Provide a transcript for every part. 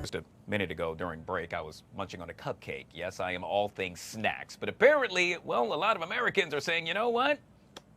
Just a minute ago during break, I was munching on a cupcake. Yes, I am all things snacks. But apparently, well, a lot of Americans are saying, you know what?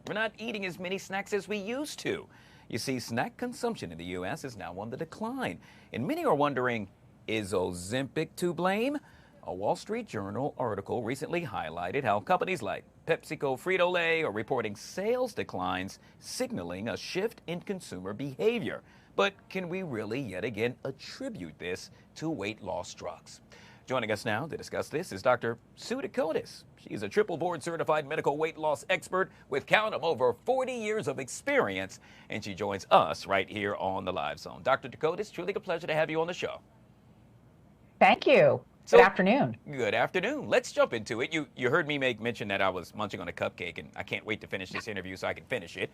We're not eating as many snacks as we used to. You see, snack consumption in the U.S. is now on the decline. And many are wondering, is Ozempic to blame? A Wall Street Journal article recently highlighted how companies like PepsiCo, Frito-Lay are reporting sales declines, signaling a shift in consumer behavior. But can we really yet again attribute this to weight loss drugs? Joining us now to discuss this is Dr. Sue Decotiis. She's a triple board certified medical weight loss expert with count of over 40 years of experience, and she joins us right here on the Live Zone. Dr. Decotiis, truly a pleasure to have you on the show. Thank you. Good afternoon. Good afternoon. Let's jump into it. You heard me make mention that I was munching on a cupcake, and I can't wait to finish this interview so I can finish it.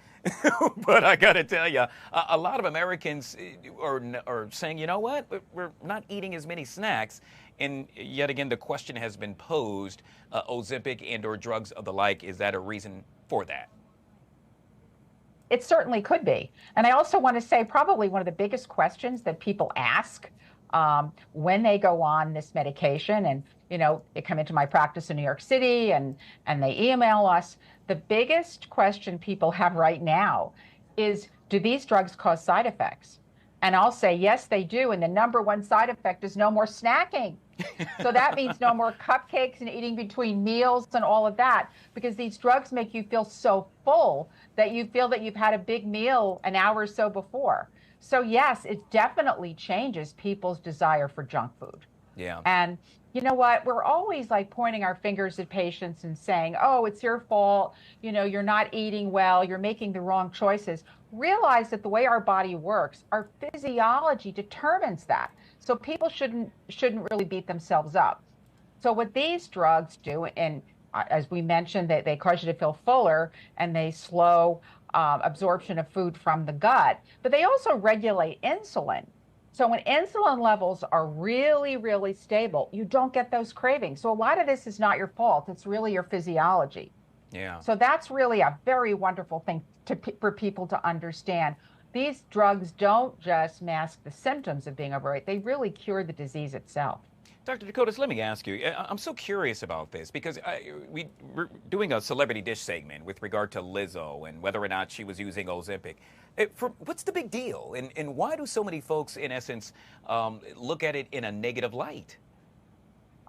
But I got to tell you, a lot of Americans are saying, you know what, we're not eating as many snacks. And yet again, the question has been posed, Ozempic and or drugs of the like, is that a reason for that? It certainly could be. And I also want to say probably one of the biggest questions that people ask when they go on this medication, and they come into my practice in New York City and they email us, the biggest question people have right now is, do these drugs cause side effects? And I'll say, yes, they do. And the number one side effect is no more snacking. So that means no more cupcakes and eating between meals and all of that, because these drugs make you feel so full that you feel that you've had a big meal an hour or so before. So yes, it definitely changes people's desire for junk food. Yeah. And you know what? We're always like pointing our fingers at patients and saying, oh, it's your fault. You're not eating well. You're making the wrong choices. Realize that the way our body works, our physiology determines that. So people shouldn't really beat themselves up. So what these drugs do, and as we mentioned, they cause you to feel fuller and they slow absorption of food from the gut, but they also regulate insulin. So when insulin levels are really, really stable, you don't get those cravings. So a lot of this is not your fault. It's really your physiology. Yeah. So that's really a very wonderful thing for people to understand. These drugs don't just mask the symptoms of being overweight. They really cure the disease itself. Dr. Decotiis, let me ask you, I'm so curious about this because we're doing a celebrity dish segment with regard to Lizzo and whether or not she was using Ozempic. What's the big deal? And why do so many folks, in essence, look at it in a negative light?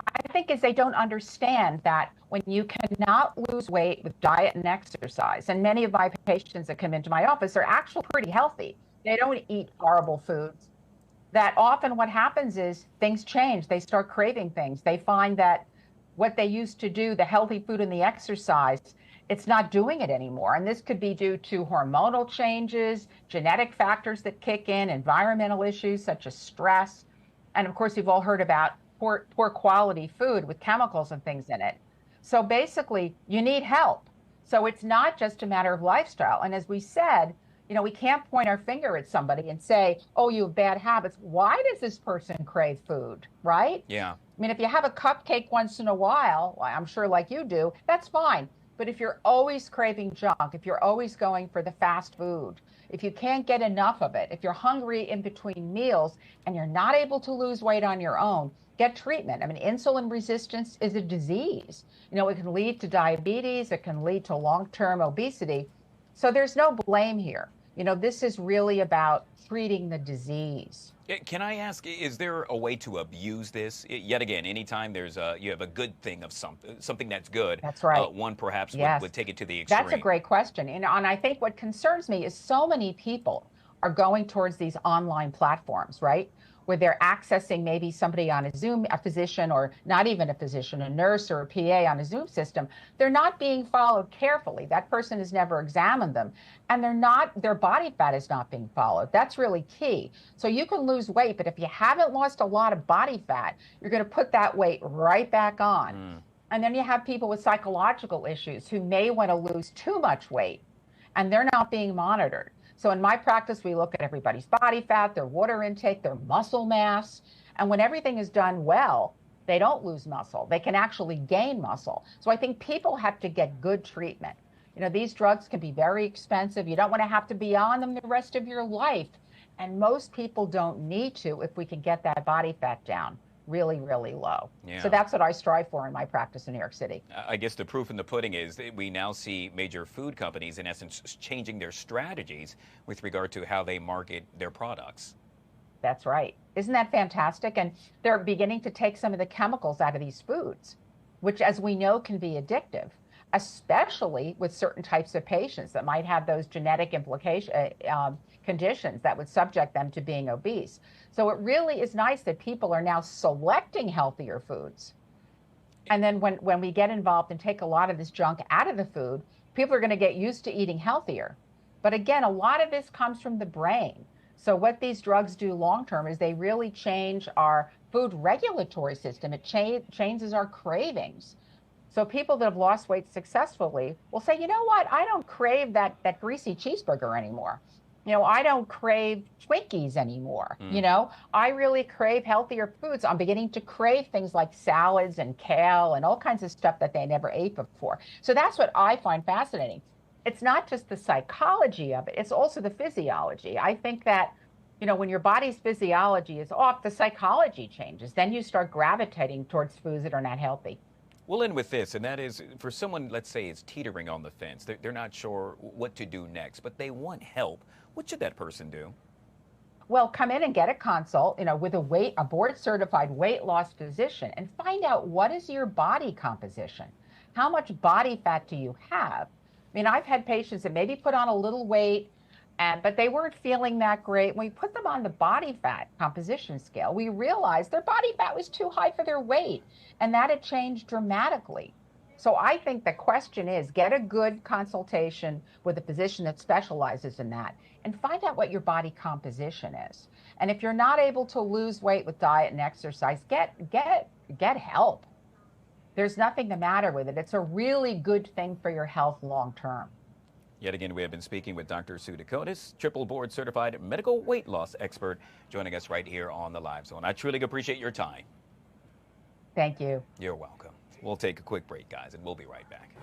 I think is they don't understand that when you cannot lose weight with diet and exercise, and many of my patients that come into my office are actually pretty healthy. They don't eat horrible foods. That often what happens is things change. They start craving things. They find that what they used to do, the healthy food and the exercise, it's not doing it anymore. And this could be due to hormonal changes, genetic factors that kick in, environmental issues such as stress. And of course, you've all heard about poor quality food with chemicals and things in it. So basically, you need help. So it's not just a matter of lifestyle. And as we said, we can't point our finger at somebody and say, oh, you have bad habits. Why does this person crave food, right? Yeah. I mean, if you have a cupcake once in a while, I'm sure like you do, that's fine. But if you're always craving junk, if you're always going for the fast food, if you can't get enough of it, if you're hungry in between meals and you're not able to lose weight on your own, get treatment. I mean, insulin resistance is a disease. It can lead to diabetes. It can lead to long-term obesity. So there's no blame here. This is really about treating the disease. Can I ask, is there a way to abuse this? Yet again, anytime you have a good thing of something that's good, that's right. One perhaps would take it to the extreme. That's a great question. And I think what concerns me is so many people are going towards these online platforms, right? Where they're accessing maybe somebody on a Zoom, a physician, or not even a physician, a nurse or a PA on a Zoom system. They're not being followed carefully. That person has never examined them. And their body fat is not being followed. That's really key. So you can lose weight, but if you haven't lost a lot of body fat, you're going to put that weight right back on. And then you have people with psychological issues who may want to lose too much weight, and they're not being monitored. So in my practice, we look at everybody's body fat, their water intake, their muscle mass. And when everything is done well, they don't lose muscle. They can actually gain muscle. So I think people have to get good treatment. These drugs can be very expensive. You don't want to have to be on them the rest of your life. And most people don't need to if we can get that body fat down really, really low. Yeah. So that's what I strive for in my practice in New York City. I guess the proof in the pudding is that we now see major food companies, in essence, changing their strategies with regard to how they market their products. That's right. Isn't that fantastic? And they're beginning to take some of the chemicals out of these foods, which, as we know, can be addictive, especially with certain types of patients that might have those genetic conditions that would subject them to being obese. So it really is nice that people are now selecting healthier foods. And then when we get involved and take a lot of this junk out of the food, people are going to get used to eating healthier. But again, a lot of this comes from the brain. So what these drugs do long term is they really change our food regulatory system. It changes our cravings. So people that have lost weight successfully will say, you know what, I don't crave that greasy cheeseburger anymore. I don't crave Twinkies anymore. I really crave healthier foods. I'm beginning to crave things like salads and kale and all kinds of stuff that they never ate before. So that's what I find fascinating. It's not just the psychology of it, it's also the physiology. I think that, when your body's physiology is off, the psychology changes. Then you start gravitating towards foods that are not healthy. We'll end with this, and that is for someone, let's say, is teetering on the fence. They're not sure what to do next, but they want help. What should that person do? Well, come in and get a consult, with a board-certified weight loss physician, and find out what is your body composition. How much body fat do you have? I've had patients that maybe put on a little weight, but they weren't feeling that great. When we put them on the body fat composition scale, we realized their body fat was too high for their weight, and that had changed dramatically. So I think the question is, get a good consultation with a physician that specializes in that and find out what your body composition is. And if you're not able to lose weight with diet and exercise, get help. There's nothing the matter with it. It's a really good thing for your health long term. Yet again, we have been speaking with Dr. Sue Decotiis, triple board certified medical weight loss expert, joining us right here on the Live Zone. I truly appreciate your time. Thank you. You're welcome. We'll take a quick break, guys, and we'll be right back.